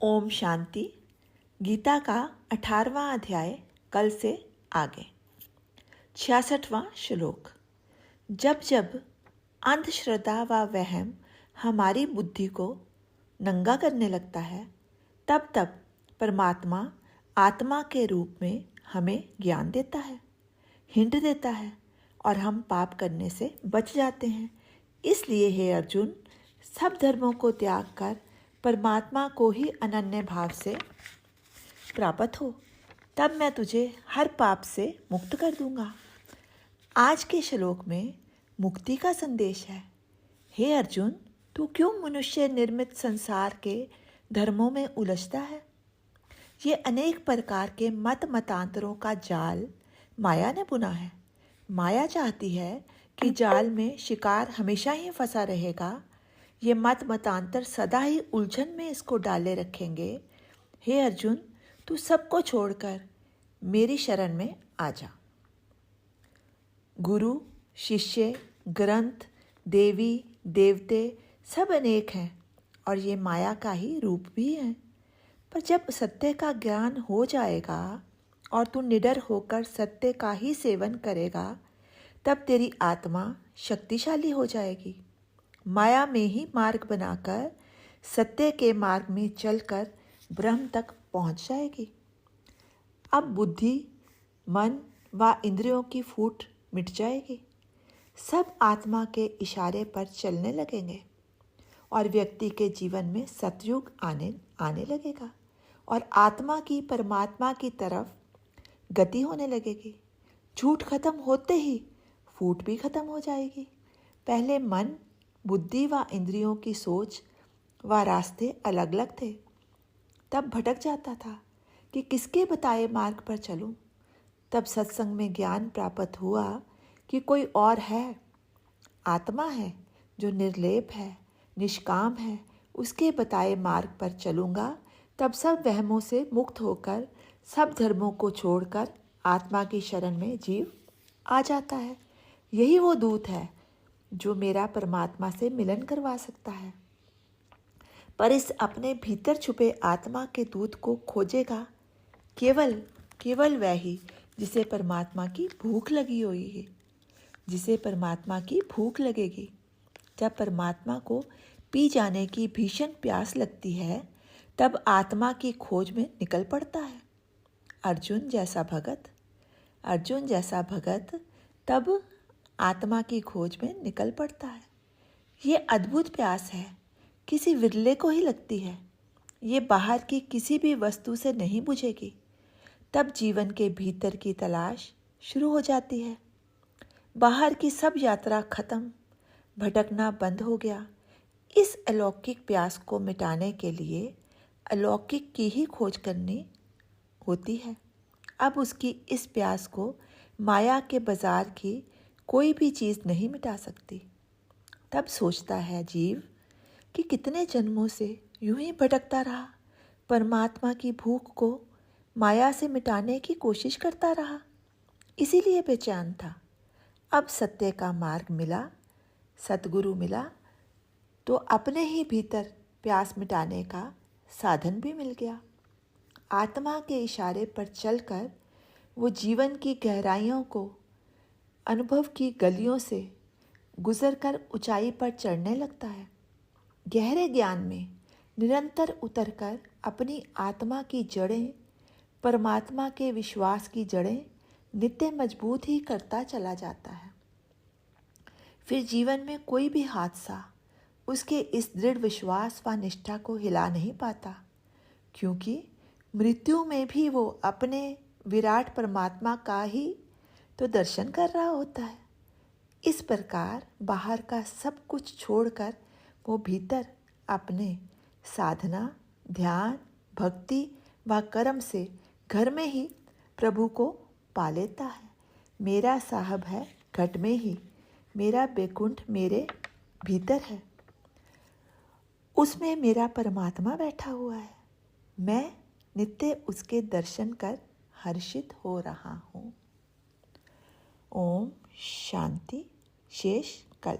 ओम शांति। गीता का 18वां अध्याय कल से आगे। 66वां श्लोक। जब जब अंधश्रद्धा व वहम हमारी बुद्धि को नंगा करने लगता है, तब तब परमात्मा आत्मा के रूप में हमें ज्ञान देता है, हिंट देता है और हम पाप करने से बच जाते हैं। इसलिए हे अर्जुन, सब धर्मों को त्याग कर परमात्मा को ही अनन्य भाव से प्राप्त हो, तब मैं तुझे हर पाप से मुक्त कर दूंगा। आज के श्लोक में मुक्ति का संदेश है। हे अर्जुन, तू क्यों मनुष्य निर्मित संसार के धर्मों में उलझता है? ये अनेक प्रकार के मतांतरों का जाल माया ने बुना है। माया चाहती है कि जाल में शिकार हमेशा ही फंसा रहेगा। ये मतांतर सदा ही उलझन में इसको डाले रखेंगे। हे अर्जुन, तू सबको छोड़कर मेरी शरण में आ जा। गुरु, शिष्य, ग्रंथ, देवी, देवते सब अनेक हैं और ये माया का ही रूप भी हैं। पर जब सत्य का ज्ञान हो जाएगा और तू निडर होकर सत्य का ही सेवन करेगा, तब तेरी आत्मा शक्तिशाली हो जाएगी। माया में ही मार्ग बनाकर सत्य के मार्ग में चलकर ब्रह्म तक पहुंच जाएगी। अब बुद्धि, मन व इंद्रियों की फूट मिट जाएगी। सब आत्मा के इशारे पर चलने लगेंगे और व्यक्ति के जीवन में सतयुग आने लगेगा और आत्मा की परमात्मा की तरफ गति होने लगेगी। झूठ खत्म होते ही फूट भी खत्म हो जाएगी। पहले मन, बुद्धि व इंद्रियों की सोच व रास्ते अलग अलग थे। तब भटक जाता था कि किसके बताए मार्ग पर चलूं। तब सत्संग में ज्ञान प्राप्त हुआ कि कोई और है, आत्मा है जो निर्लेप है, निष्काम है। उसके बताए मार्ग पर चलूंगा, तब सब वहमों से मुक्त होकर सब धर्मों को छोड़कर आत्मा की शरण में जीव आ जाता है। यही वो दूत है जो मेरा परमात्मा से मिलन करवा सकता है। पर इस अपने भीतर छुपे आत्मा के दूत को खोजेगा केवल वह ही जिसे परमात्मा की भूख लगी हुई है, जिसे परमात्मा की भूख लगेगी। जब परमात्मा को पी जाने की भीषण प्यास लगती है, तब आत्मा की खोज में निकल पड़ता है। अर्जुन जैसा भगत तब आत्मा की खोज में निकल पड़ता है। ये अद्भुत प्यास है, किसी विरले को ही लगती है। ये बाहर की किसी भी वस्तु से नहीं बुझेगी। तब जीवन के भीतर की तलाश शुरू हो जाती है। बाहर की सब यात्रा खत्म, भटकना बंद हो गया। इस अलौकिक प्यास को मिटाने के लिए अलौकिक की ही खोज करनी होती है। अब उसकी इस प्यास को माया के बाजार की कोई भी चीज़ नहीं मिटा सकती। तब सोचता है जीव कि कितने जन्मों से यूं ही भटकता रहा, परमात्मा की भूख को माया से मिटाने की कोशिश करता रहा, इसीलिए बेचैन था। अब सत्य का मार्ग मिला, सतगुरु मिला, तो अपने ही भीतर प्यास मिटाने का साधन भी मिल गया। आत्मा के इशारे पर चलकर वो जीवन की गहराइयों को अनुभव की गलियों से गुजरकर ऊंचाई पर चढ़ने लगता है। गहरे ज्ञान में निरंतर उतरकर अपनी आत्मा की जड़ें, परमात्मा के विश्वास की जड़ें नित्य मजबूत ही करता चला जाता है। फिर जीवन में कोई भी हादसा उसके इस दृढ़ विश्वास व निष्ठा को हिला नहीं पाता, क्योंकि मृत्यु में भी वो अपने विराट परमात्मा का ही तो दर्शन कर रहा होता है। इस प्रकार बाहर का सब कुछ छोड़कर वो भीतर अपने साधना, ध्यान, भक्ति व कर्म से घर में ही प्रभु को पा लेता है। मेरा साहब है घट में ही, मेरा बैकुंठ मेरे भीतर है, उसमें मेरा परमात्मा बैठा हुआ है। मैं नित्य उसके दर्शन कर हर्षित हो रहा हूँ। ओम शांति। शेष कल।